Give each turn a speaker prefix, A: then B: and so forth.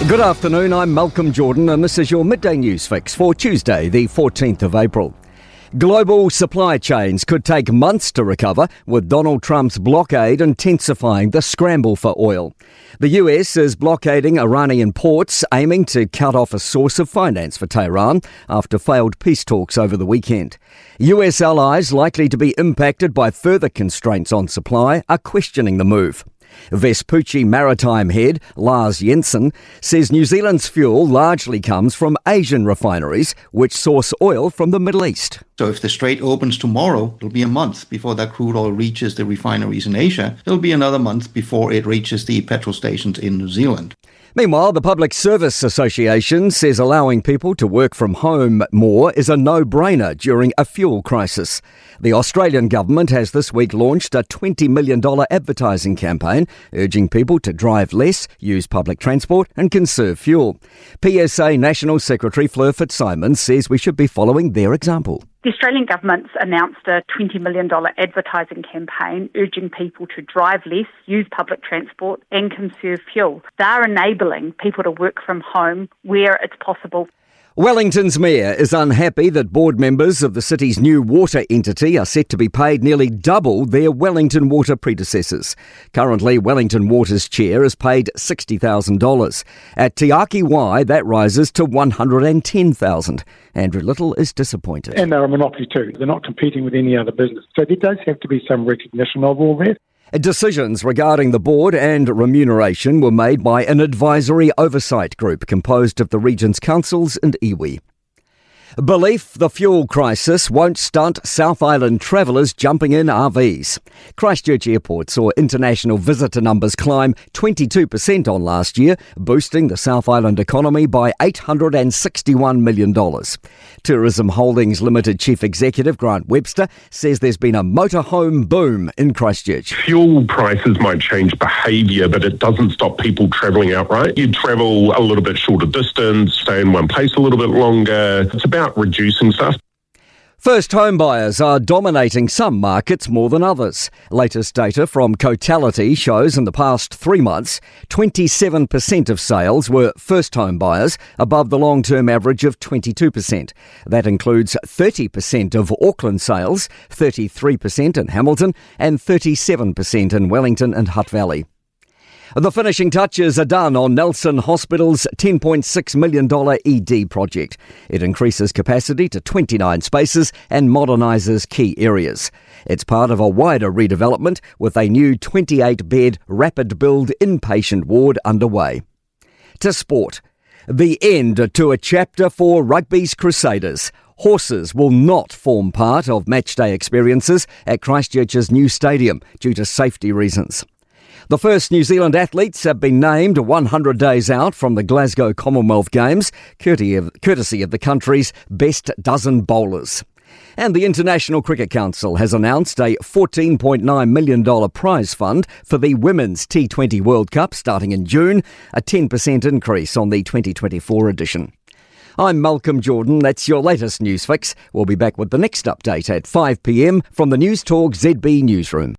A: Good afternoon, I'm Malcolm Jordan and this is your Midday News Fix for Tuesday, the 14th of April. Global supply chains could take months to recover, with Donald Trump's blockade intensifying the scramble for oil. The US is blockading Iranian ports, aiming to cut off a source of finance for Tehran after failed peace talks over the weekend. US allies likely to be impacted by further constraints on supply are questioning the move. Vespucci Maritime head Lars Jensen says New Zealand's fuel largely comes from Asian refineries, which source oil from the Middle East.
B: So if the strait opens tomorrow, it'll be a month before that crude oil reaches the refineries in Asia. It'll be another month before it reaches the petrol stations in New Zealand.
A: Meanwhile, the Public Service Association says allowing people to work from home more is a no-brainer during a fuel crisis. The Australian government has this week launched a $20 million advertising campaign urging people to drive less, use public transport and conserve fuel. PSA National Secretary Fleur Fitzsimons says we should be following their example.
C: The Australian government's announced a $20 million advertising campaign urging people to drive less, use public transport and conserve fuel. They're enabling people to work from home where it's possible.
A: Wellington's mayor is unhappy that board members of the city's new water entity are set to be paid nearly double their Wellington Water predecessors. Currently, Wellington Water's chair is paid $60,000. At Te Aki Wai, that rises to $110,000. Andrew Little is disappointed.
D: And they're a monopoly too. They're not competing with any other business. So there does have to be some recognition of all that.
A: Decisions regarding the board and remuneration were made by an advisory oversight group composed of the region's councils and iwi. Belief the fuel crisis won't stunt South Island travellers jumping in RVs. Christchurch Airport saw international visitor numbers climb 22% on last year, boosting the South Island economy by $861 million. Tourism Holdings Limited Chief Executive Grant Webster says there's been a motorhome boom in Christchurch.
E: Fuel prices might change behaviour, but it doesn't stop people travelling outright. You travel a little bit shorter distance, stay in one place a little bit longer. It's about reducing stuff.
A: First home buyers are dominating some markets more than others. Latest data from Cotality shows in the past 3 months, 27% of sales were first home buyers, above the long-term average of 22%. That includes 30% of Auckland sales, 33% in Hamilton and 37% in Wellington and Hutt Valley. The finishing touches are done on Nelson Hospital's $10.6 million ED project. It increases capacity to 29 spaces and modernises key areas. It's part of a wider redevelopment with a new 28-bed rapid-build inpatient ward underway. To sport. The end to a chapter for rugby's Crusaders. Horses will not form part of matchday experiences at Christchurch's new stadium due to safety reasons. The first New Zealand athletes have been named 100 days out from the Glasgow Commonwealth Games, courtesy of the country's best dozen bowlers. And the International Cricket Council has announced a $14.9 million prize fund for the Women's T20 World Cup starting in June, a 10% increase on the 2024 edition. I'm Malcolm Jordan. That's your latest news fix. We'll be back with the next update at 5 p.m. from the Newstalk ZB newsroom.